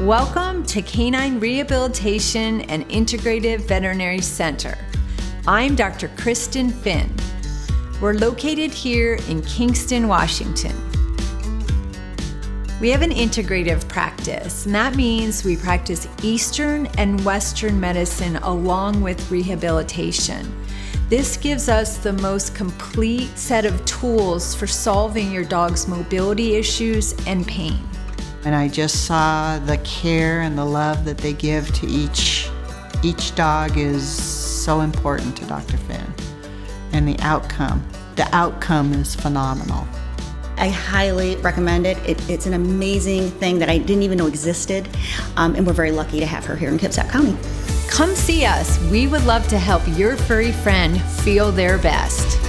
Welcome to Canine Rehabilitation and Integrative Veterinary Center. I'm Dr. Kristen Finn. We're located here in Kingston, Washington. We have an integrative practice, and that means we practice Eastern and Western medicine along with rehabilitation. This gives us the most complete set of tools for solving your dog's mobility issues and pain. And I just saw the care and the love that they give to each dog is so important to Dr. Finn. And the outcome is phenomenal. I highly recommend it. It's an amazing thing that I didn't even know existed, and we're very lucky to have her here in Kitsap County. Come see us. We would love to help your furry friend feel their best.